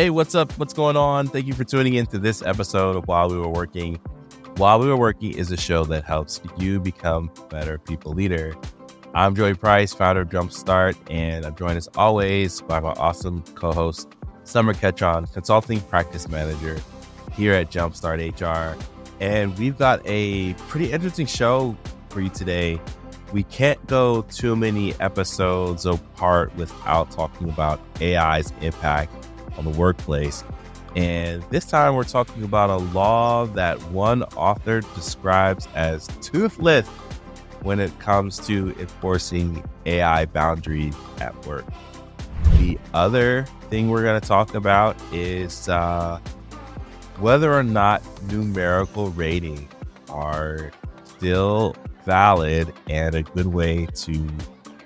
Hey, what's up? What's going on? Thank you for tuning in to this episode of While We Were Working. While We Were Working is a show that helps you become a better people leader. I'm Joey Price, founder of Jumpstart, and I'm joined as always by my awesome co-host, Sommer Ketron, consulting practice manager here at Jumpstart HR. And we've got a pretty interesting show for you today. We can't go too many episodes apart without talking about AI's impact on the workplace. And this time we're talking about a law that one author describes as toothless when it comes to enforcing AI boundaries at work. The other thing we're going to talk about is whether or not numerical ratings are still valid and a good way to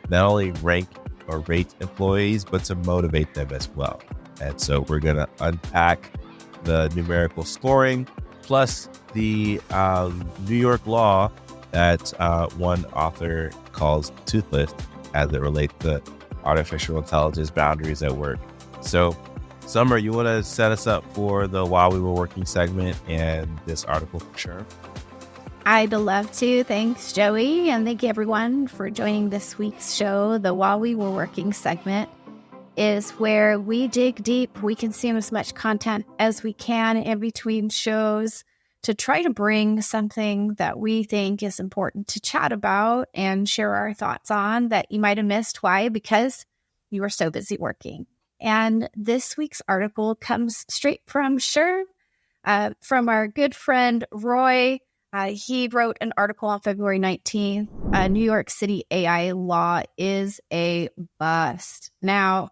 not only rank or rate employees, but to motivate them as well. And so we're going to unpack the numerical scoring plus the New York law that one author calls toothless as it relates to artificial intelligence boundaries at work. So, Summer, you want to set us up for the While We Were Working segment and this article for sure? I'd love to. Thanks, Joey. And thank you, everyone, for joining this week's show. The While We Were Working segment is where we dig deep. We consume as much content as we can in between shows to try to bring something that we think is important to chat about and share our thoughts on that you might have missed. Why? Because you were so busy working. And this week's article comes straight from from our good friend Roy. He wrote an article on February 19th. New York City AI law is a bust. Now,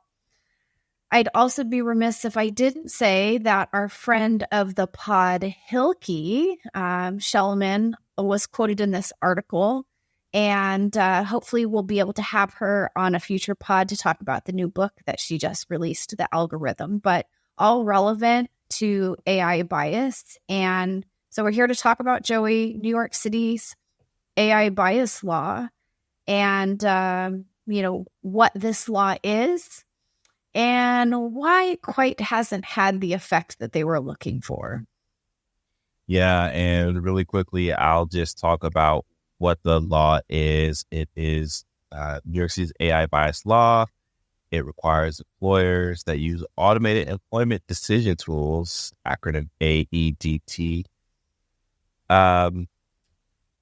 I'd also be remiss if I didn't say that our friend of the pod, Hilke Shellman, was quoted in this article. And hopefully we'll be able to have her on a future pod to talk about the new book that she just released, The Algorithm, but all relevant to AI bias. And so we're here to talk about, Joey, New York City's AI bias law and, what this law is and why it quite hasn't had the effect that they were looking for. Yeah, and really quickly, I'll just talk about what the law is. It is New York City's AI bias law. It requires employers that use automated employment decision tools, acronym AEDT.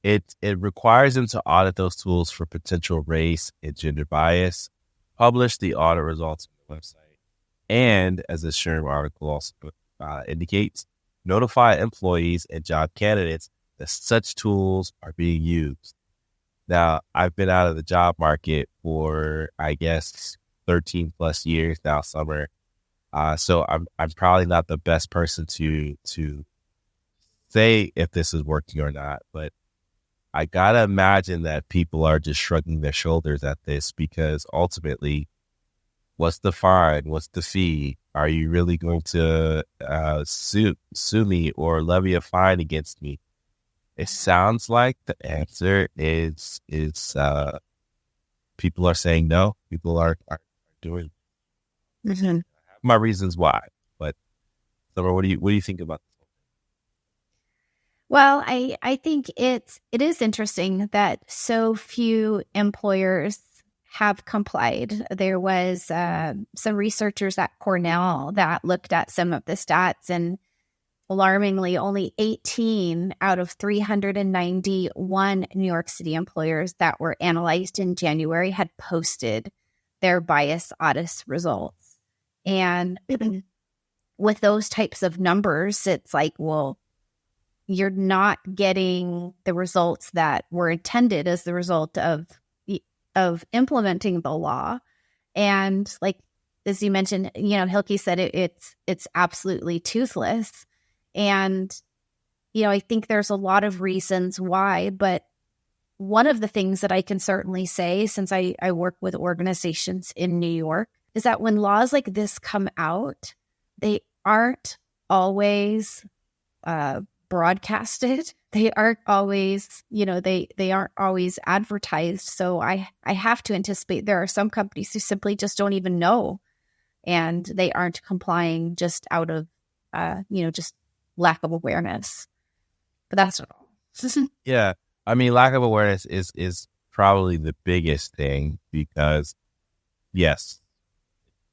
It requires them to audit those tools for potential race and gender bias, publish the audit results on the website, and, as the Sherm article also indicates, notify employees and job candidates that such tools are being used. Now, I've been out of the job market for, 13 plus years now, Summer. So I'm probably not the best person to say if this is working or not, but I gotta imagine that people are just shrugging their shoulders at this because ultimately, what's the fine? What's the fee? Are you really going to sue me or levy a fine against me? It sounds like the answer is people are saying no. People are doing my reasons why. But Summer, what do you think about this? Well, I think it is interesting that so few employers have complied. There was some researchers at Cornell that looked at some of the stats, and alarmingly, only 18 out of 391 New York City employers that were analyzed in January had posted their bias audit results. And with those types of numbers, it's like, well, you're not getting the results that were intended as the result of implementing the law. And like, as you mentioned, Hilke said it's absolutely toothless. And, I think there's a lot of reasons why, but one of the things that I can certainly say, since I work with organizations in New York, is that when laws like this come out, they aren't always broadcasted. They aren't always, they aren't always advertised. So I have to anticipate there are some companies who simply just don't even know and they aren't complying just out of, just lack of awareness. But that's not all. Yeah. I mean, lack of awareness is probably the biggest thing because, yes,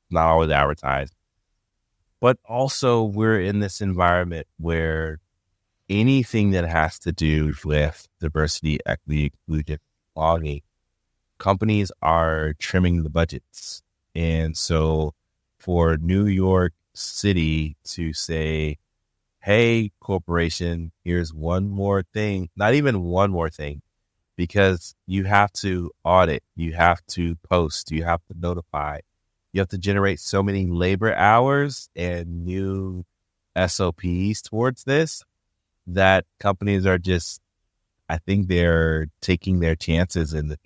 not always advertised, but also we're in this environment where anything that has to do with diversity, equity, inclusion, belonging, companies are trimming the budgets. And so for New York City to say, hey, corporation, here's one more thing, not even one more thing, because you have to audit, you have to post, you have to notify, you have to generate so many labor hours and new SOPs towards this that companies are just, I think they're taking their chances and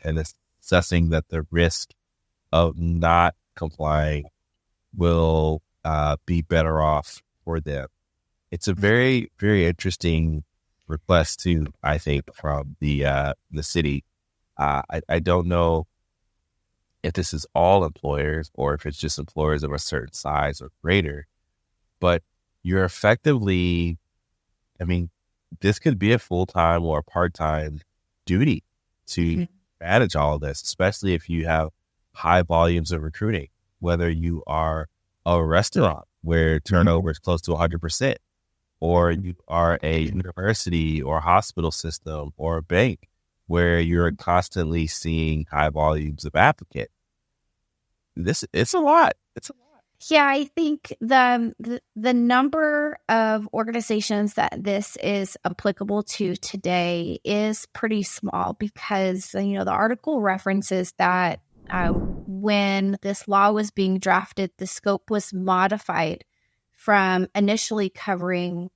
assessing that the risk of not complying will be better off for them. It's a very, very interesting request too, I think, from the city. I don't know if this is all employers or if it's just employers of a certain size or greater, but you're effectively, I mean, this could be a full-time or a part-time duty to manage all of this, especially if you have high volumes of recruiting, whether you are a restaurant where turnover is close to 100%, or you are a university or hospital system or a bank where you're constantly seeing high volumes of applicants. It's a lot. It's a lot. Yeah, I think the number of organizations that this is applicable to today is pretty small because, the article references that when this law was being drafted, the scope was modified from initially covering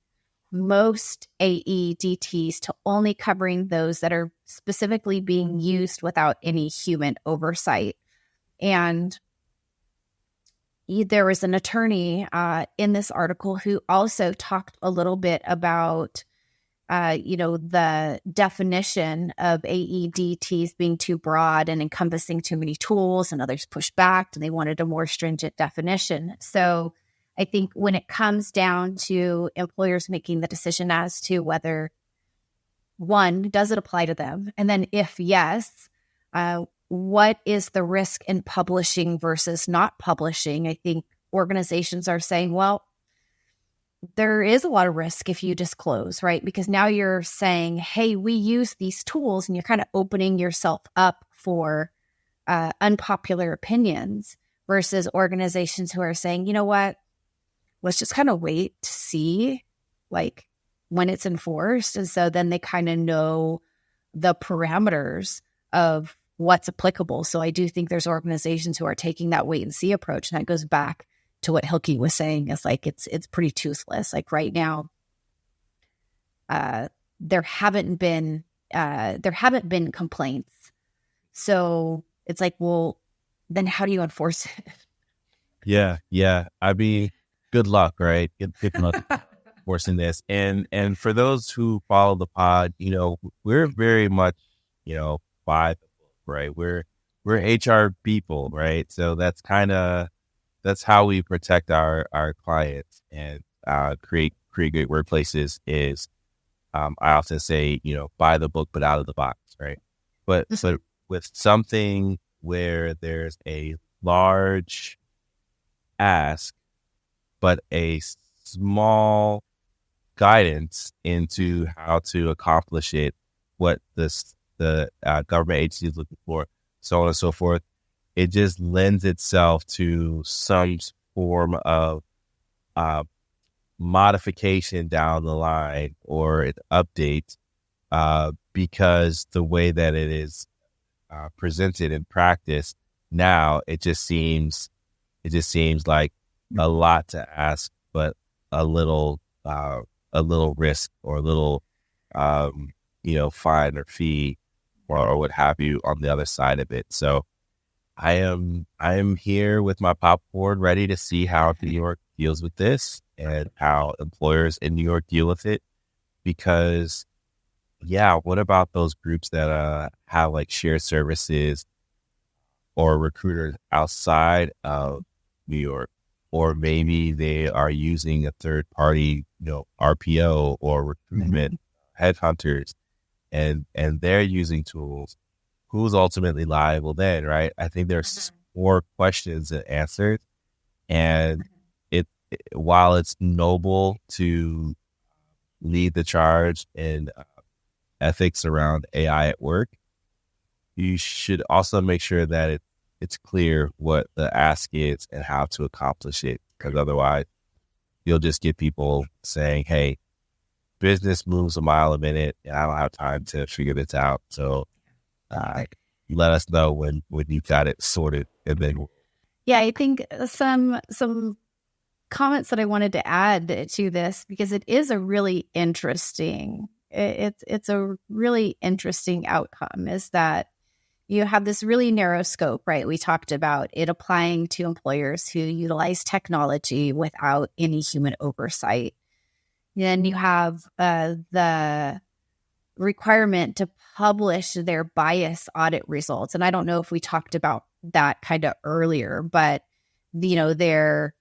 most AEDTs to only covering those that are specifically being used without any human oversight. And there was an attorney in this article who also talked a little bit about, the definition of AEDTs being too broad and encompassing too many tools, and others pushed back and they wanted a more stringent definition. So I think when it comes down to employers making the decision as to whether, one, does it apply to them? And then if yes, what is the risk in publishing versus not publishing? I think organizations are saying, well, there is a lot of risk if you disclose, right? Because now you're saying, hey, we use these tools, and you're kind of opening yourself up for unpopular opinions versus organizations who are saying, you know what, let's just kind of wait to see like when it's enforced. And so then they kind of know the parameters of what's applicable. So I do think there's organizations who are taking that wait and see approach. And that goes back to what Hilke was saying, is like, it's pretty toothless. Like right now, there haven't been complaints. So it's like, well, then how do you enforce it? Yeah. I mean, good luck, right? Good luck enforcing this. And for those who follow the pod, we're very much, by the book, right? We're HR people, right? So that's how we protect our clients and create great workplaces. Is I often say, buy the book but out of the box, right? But with something where there's a large ask but a small guidance into how to accomplish it, what the government agency is looking for, so on and so forth, it just lends itself to some form of modification down the line or an update because the way that it is presented in practice now, it just seems like a lot to ask, but a little risk or a little fine or fee or what have you on the other side of it. So I am here with my popcorn ready to see how New York deals with this and how employers in New York deal with it. Because what about those groups that have like shared services or recruiters outside of New York? or maybe they are using a third party, RPO or recruitment headhunters, and they're using tools. Who's ultimately liable then, right? I think there's more questions than answers, and while it's noble to lead the charge in ethics around AI at work, you should also make sure that it's clear what the ask is and how to accomplish it, because otherwise you'll just get people saying, hey, business moves a mile a minute and I don't have time to figure this out. So let us know when you've got it sorted. And then I think some comments that I wanted to add to this, because it is a really interesting, it's a really interesting outcome, is that you have this really narrow scope, right? We talked about it applying to employers who utilize technology without any human oversight. Then you have the requirement to publish their bias audit results. And I don't know if we talked about that kind of earlier, but their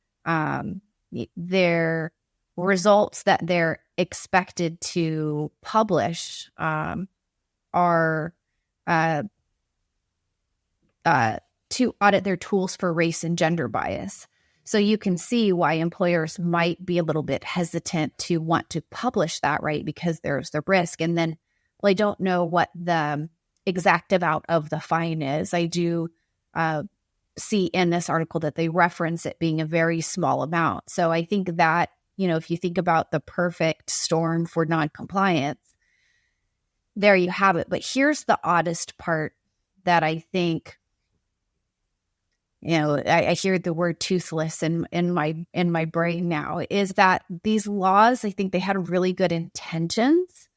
results that they're expected to publish are to audit their tools for race and gender bias. So you can see why employers might be a little bit hesitant to want to publish that, right? Because there's the risk. And then, I don't know what the exact amount of the fine is. I do see in this article that they reference it being a very small amount. So I think that, if you think about the perfect storm for noncompliance, there you have it. But here's the oddest part that I think, I hear the word toothless in my brain now, is that these laws, I think they had really good intentions,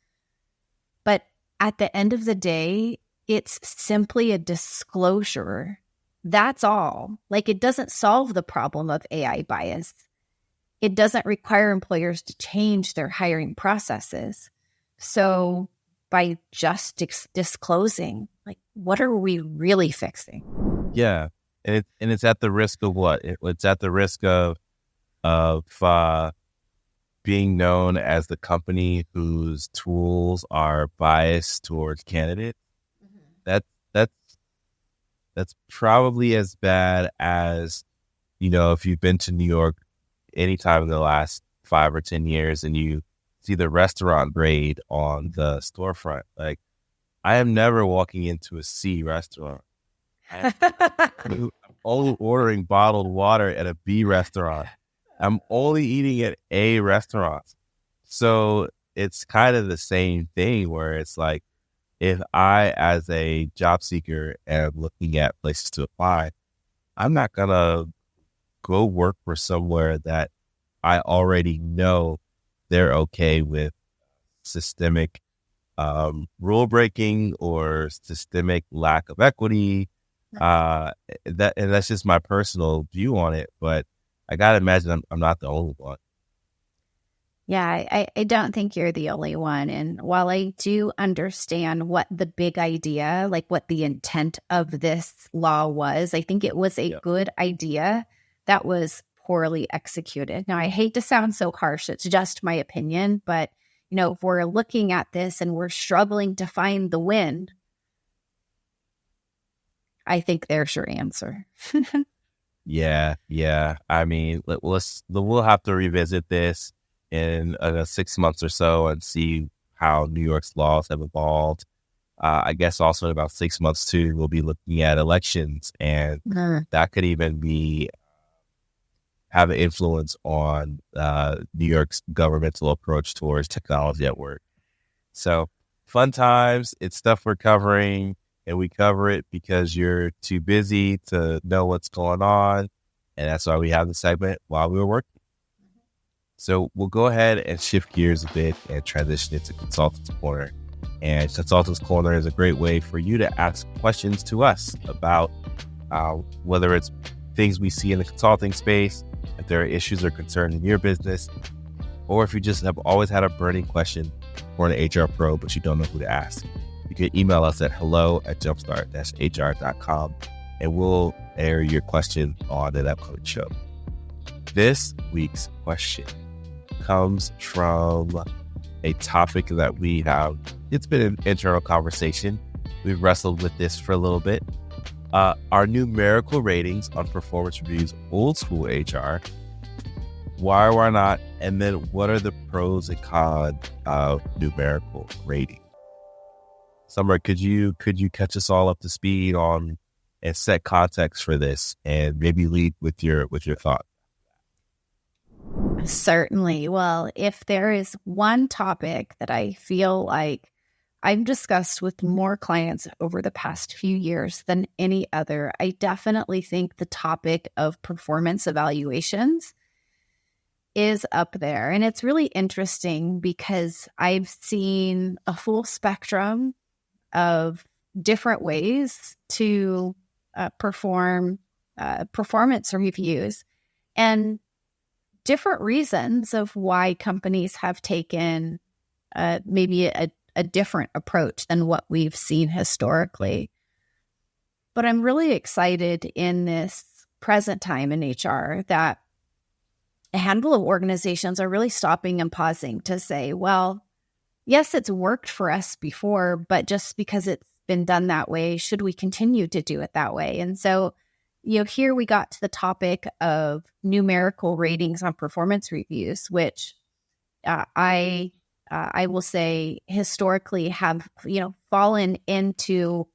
but at the end of the day, it's simply a disclosure. That's all. It doesn't solve the problem of AI bias. It doesn't require employers to change their hiring processes. So by just disclosing, what are we really fixing? Yeah. And it's at the risk of what? It's at the risk of being known as the company whose tools are biased towards candidates. That's probably as bad as, if you've been to New York anytime in the last 5 or 10 years and you see the restaurant grade on the storefront. I am never walking into a C restaurant. I'm only ordering bottled water at a B restaurant. I'm only eating at A restaurants. So it's kind of the same thing where it's if I, as a job seeker, am looking at places to apply, I'm not going to go work for somewhere that I already know they're okay with systemic rule breaking or systemic lack of equity. And that's just my personal view on it. But I got to imagine I'm not the only one. Yeah, I don't think you're the only one. And while I do understand what the big idea, what the intent of this law was, I think it was a good idea that was poorly executed. Now, I hate to sound so harsh. It's just my opinion. But, if we're looking at this and we're struggling to find the win, I think there's your answer. Yeah. I mean, we'll have to revisit this in 6 months or so and see how New York's laws have evolved. I guess also in about 6 months too, we'll be looking at elections, and that could even have an influence on New York's governmental approach towards technology at work. So fun times. It's stuff we're covering, and we cover it because you're too busy to know what's going on. And that's why we have the segment While We Were Working. So we'll go ahead and shift gears a bit and transition into Consultants Corner. And Consultants Corner is a great way for you to ask questions to us about whether it's things we see in the consulting space, if there are issues or concerns in your business, or if you just have always had a burning question for an HR pro, but you don't know who to ask. You can email us at hello@jumpstart-hr.com, and we'll air your question on an upcoming show. This week's question comes from a topic that we have. It's been an internal conversation. We've wrestled with this for a little bit. Are numerical ratings on performance reviews old school HR? Why or why not? And then what are the pros and cons of numerical rating? Summer, could you catch us all up to speed on and set context for this, and maybe lead with your thought? Certainly. Well, if there is one topic that I feel like I've discussed with more clients over the past few years than any other, I definitely think the topic of performance evaluations is up there. And it's really interesting because I've seen a full spectrum of different ways to perform performance reviews and different reasons of why companies have taken maybe a different approach than what we've seen historically. But I'm really excited in this present time in HR that a handful of organizations are really stopping and pausing to say, well, yes, it's worked for us before, but just because it's been done that way, should we continue to do it that way? And so, here we got to the topic of numerical ratings on performance reviews, which I will say historically have, fallen into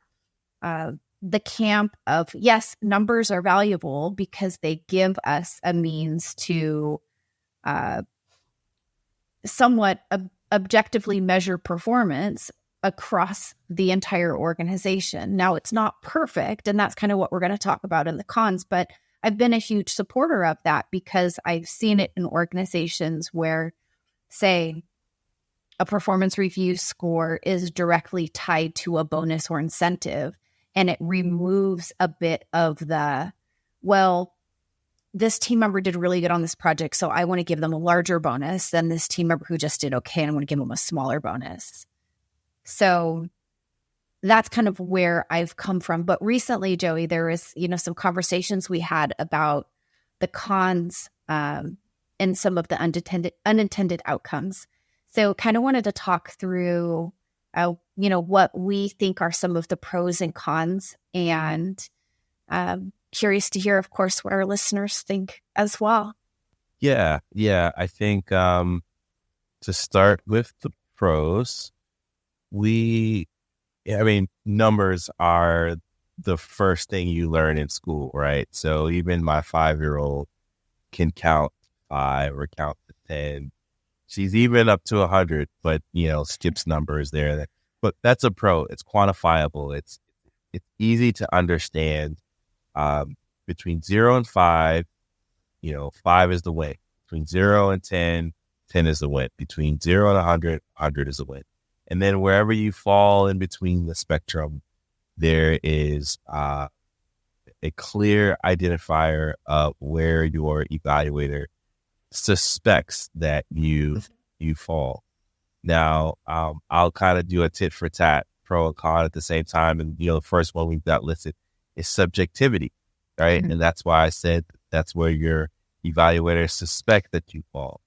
the camp of, yes, numbers are valuable because they give us a means to somewhat objectively measure performance across the entire organization. Now, it's not perfect, and that's kind of what we're going to talk about in the cons, but I've been a huge supporter of that because I've seen it in organizations where, say, a performance review score is directly tied to a bonus or incentive, and it removes a bit of the, well, this team member did really good on this project, so I want to give them a larger bonus than this team member who just did okay, and I want to give them a smaller bonus. So that's kind of where I've come from. But recently, Joey, there was, some conversations we had about the cons and some of the unintended outcomes. So kind of wanted to talk through, what we think are some of the pros and cons, and curious to hear, of course, what our listeners think as well. Yeah. I think to start with the pros, numbers are the first thing you learn in school, right? So even my 5-year-old can count 5 or count to 10. She's even up to 100, but, skips numbers there. But that's a pro. It's quantifiable. It's easy to understand. Between 0 and 5, 5 is the win. Between 0 and 10, 10 is the win. Between 0 and 100, 100 is the win. And then wherever you fall in between the spectrum, there is a clear identifier of where your evaluator suspects that you fall. Now, I'll kind of do a tit for tat, pro and con at the same time. And, the first one we've got listed is subjectivity, right? Mm-hmm. And that's why I said that's where your evaluators suspect that you fall.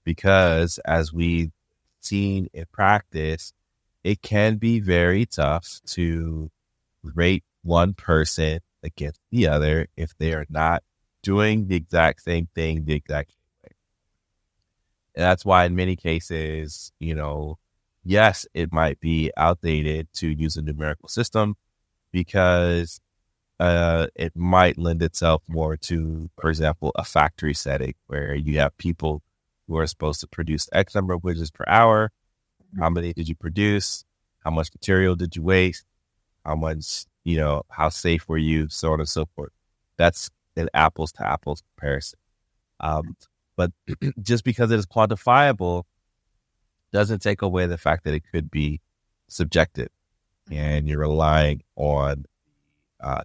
Because as we've seen in practice, it can be very tough to rate one person against the other if they are not doing the exact same thing the exact same way. And that's why in many cases, yes, it might be outdated to use a numerical system because it might lend itself more to, for example, a factory setting where you have people who are supposed to produce X number of widgets per hour. How many did you produce? How much material did you waste? How much, how safe were you? So on and so forth. That's an apples to apples comparison. But just because it is quantifiable doesn't take away the fact that it could be subjective, and you're relying on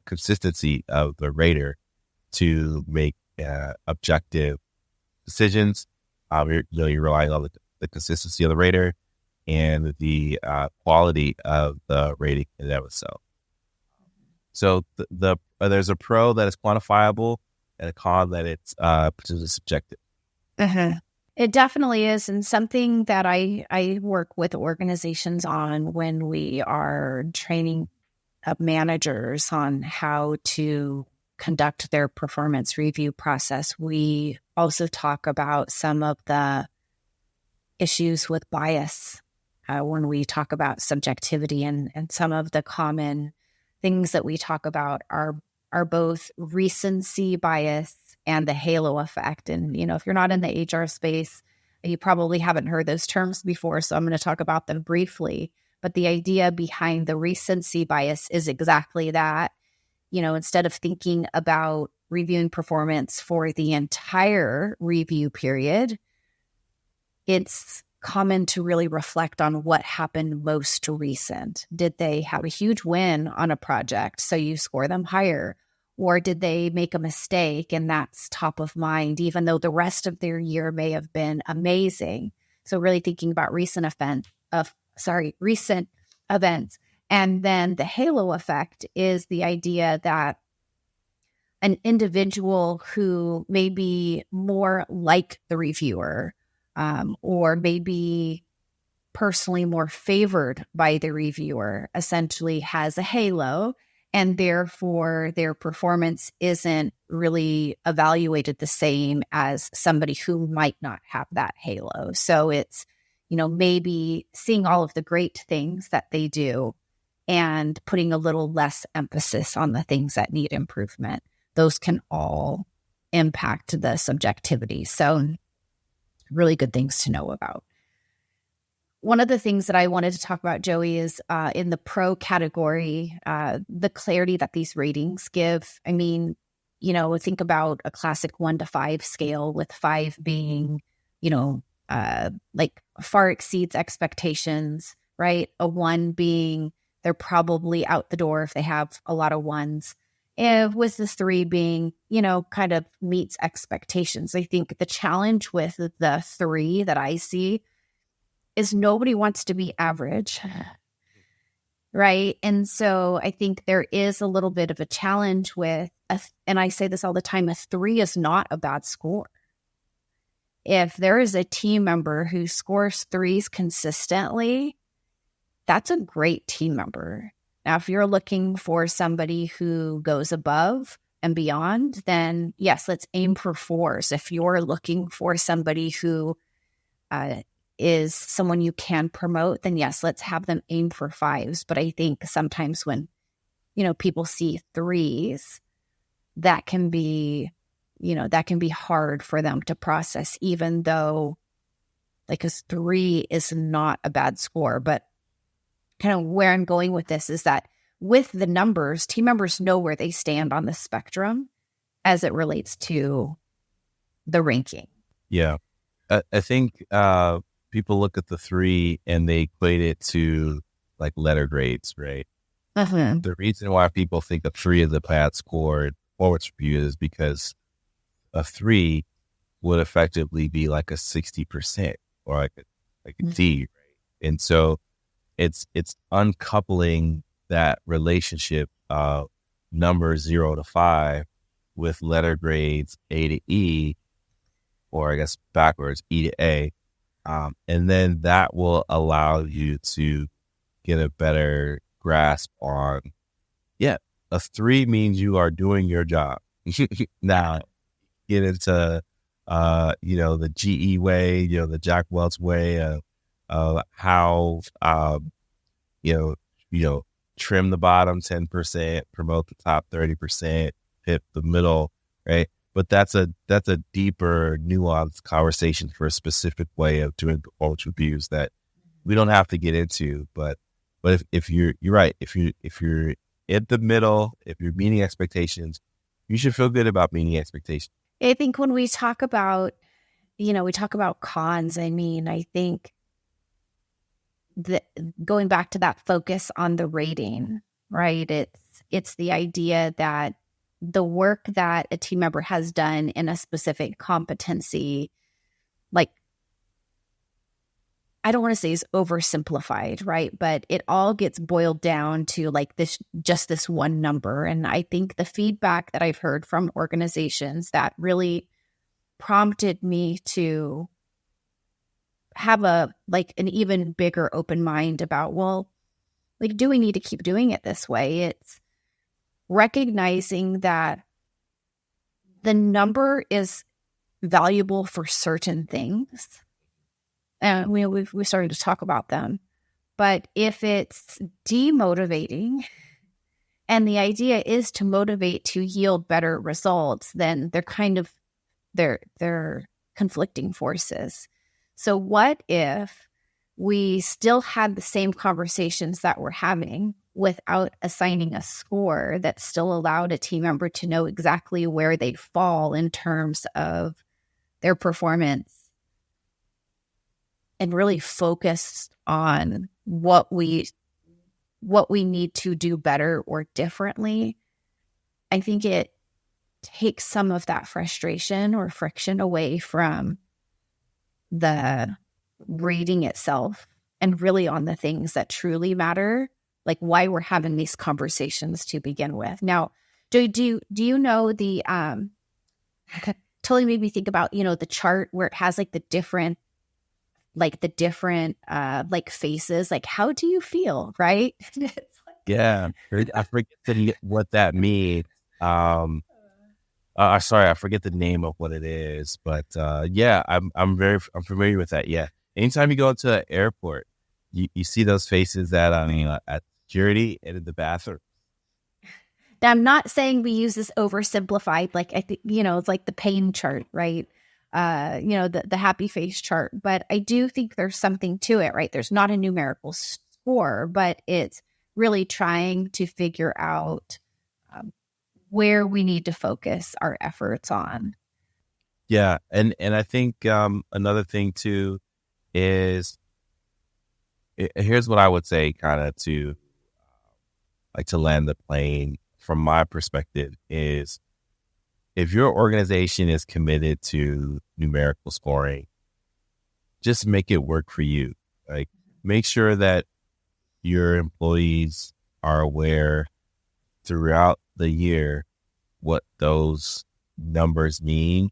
consistency of the rater to make objective decisions. You're relying on the consistency of the rater and the quality of the rating in and of itself. So there's a pro that is quantifiable, and a con that it's potentially subjective. It definitely is, and something that I work with organizations on when we are training up managers on how to conduct their performance review process. We also talk about some of the issues with bias when we talk about subjectivity, and some of the common things that we talk about are both recency bias and the halo effect. And, if you're not in the HR space, you probably haven't heard those terms before, so I'm going to talk about them briefly. But the idea behind the recency bias is exactly that. Instead of thinking about reviewing performance for the entire review period, it's common to really reflect on what happened most recent. Did they have a huge win on a project, so you score them higher? Or did they make a mistake and that's top of mind, even though the rest of their year may have been amazing? So really thinking about recent events. And then the halo effect is the idea that an individual who may be more like the reviewer, or maybe personally more favored by the reviewer, essentially has a halo, and therefore their performance isn't really evaluated the same as somebody who might not have that halo. So it's, maybe seeing all of the great things that they do and putting a little less emphasis on the things that need improvement. Those can all impact the subjectivity. So really good things to know about. One of the things that I wanted to talk about, Joey, is in the pro category, the clarity that these ratings give. I mean, think about a classic 1 to 5 scale, with 5 being, like far exceeds expectations, right? A 1 being they're probably out the door if they have a lot of 1s. And with the 3 being, kind of meets expectations. I think the challenge with the 3 that I see is nobody wants to be average, right? And so I think there is a little bit of a challenge with, and I say this all the time, a 3 is not a bad score. If there is a team member who scores 3s consistently, that's a great team member. Now, if you're looking for somebody who goes above and beyond, then yes, let's aim for 4s. If you're looking for somebody who is someone you can promote, then yes, let's have them aim for 5s. But I think sometimes when, people see 3s, that can be hard for them to process, even though like a 3 is not a bad score. But kind of where I'm going with this is that with the numbers, team members know where they stand on the spectrum as it relates to the ranking. Yeah. I think people look at the 3 and they equate it to like letter grades, right? The reason why people think a 3 is a bad score in performance review is because a 3 would effectively be like a 60% or like a D, right? And so it's uncoupling that relationship of numbers 0 to 5 with letter grades A to E, or I guess backwards, E to A. And then that will allow you to get a better grasp on, a 3 means you are doing your job. Now, get into, the GE way, the Jack Welch way of how, trim the bottom 10%, promote the top 30%, hit the middle, right? But that's a deeper, nuanced conversation for a specific way of doing performance reviews that we don't have to get into. But if you're right, if you're in the middle, if you're meeting expectations, you should feel good about meeting expectations. I think when we talk about, cons, I think that going back to that focus on the rating, right? It's the idea that the work that a team member has done in a specific competency, like I don't want to say is oversimplified, right? But it all gets boiled down to like this one number. And I think the feedback that I've heard from organizations that really prompted me to have an even bigger open mind about, well, like, do we need to keep doing it this way? It's recognizing that the number is valuable for certain things. And we started to talk about them. But if it's demotivating and the idea is to motivate to yield better results, then they're conflicting forces. So what if we still had the same conversations that we're having without assigning a score that still allowed a team member to know exactly where they fall in terms of their performance, and really focused on what we need to do better or differently? I think it takes some of that frustration or friction away from the reading itself and really on the things that truly matter, like why we're having these conversations to begin with. Now, do you know the totally made me think about, the chart where it has like the different faces, like how do you feel, right? Yeah, I forget what that means. Sorry, I forget the name of what it is, but yeah, I'm familiar with that. Yeah, anytime you go into an airport, you see those faces that at security and in the bathroom. Now, I'm not saying we use this oversimplified, like I think it's like the pain chart, right? The happy face chart, but I do think there's something to it, right? There's not a numerical score, but it's really trying to figure out where we need to focus our efforts on. Yeah. And I think another thing too is here's what I would say kind of to land the plane from my perspective is, if your organization is committed to numerical scoring, just make it work for you. Like, make sure that your employees are aware throughout the year what those numbers mean,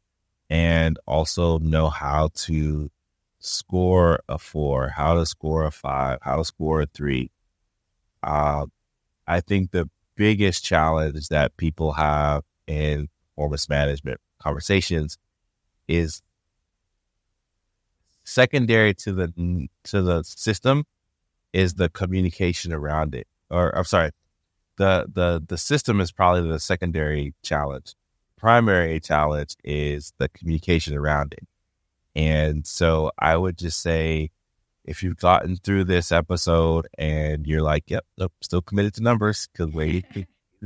and also know how to score a 4, how to score a 5, how to score a 3. I think the biggest challenge that people have in performance management conversations is secondary to the system is the communication around it. Or I'm sorry, the system is probably the secondary challenge. Primary challenge is the communication around it. And so I would just say, if you've gotten through this episode and you're like, yep, nope, still committed to numbers, because way to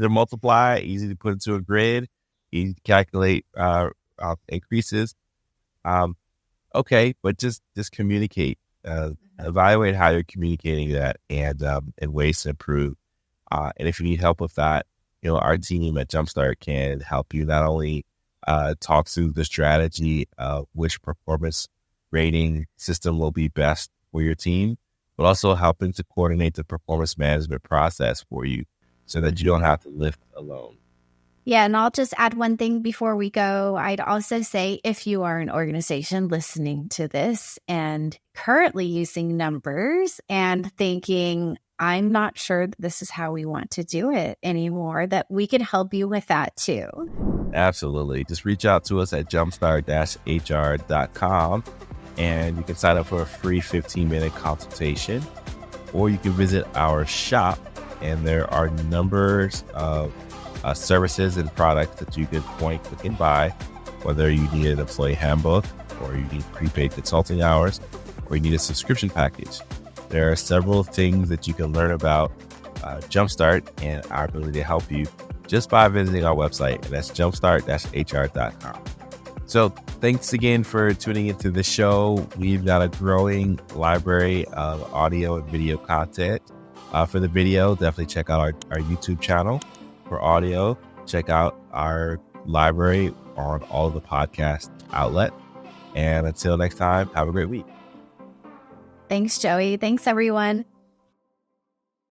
multiply, easy to put into a grid, easy to calculate increases. Okay, but just communicate, evaluate how you're communicating that, and ways to improve. And if you need help with that, our team at Jumpstart can help you not only talk through the strategy of which performance rating system will be best for your team, but also helping to coordinate the performance management process for you so that you don't have to lift alone. Yeah, and I'll just add one thing before we go. I'd also say, if you are an organization listening to this and currently using numbers and thinking, I'm not sure that this is how we want to do it anymore, that we can help you with that too. Absolutely. Just reach out to us at jumpstart-hr.com, and you can sign up for a free 15-minute consultation, or you can visit our shop, and there are numbers of services and products that you can point, click, and buy, whether you need an employee handbook, or you need prepaid consulting hours, or you need a subscription package. There are several things that you can learn about Jumpstart and our ability to help you just by visiting our website, and that's jumpstart-hr.com. So thanks again for tuning into this show. We've got a growing library of audio and video content. For the video, definitely check out our YouTube channel. For audio, check out our library on all the podcast outlets. And until next time, have a great week. Thanks, Joey. Thanks, everyone.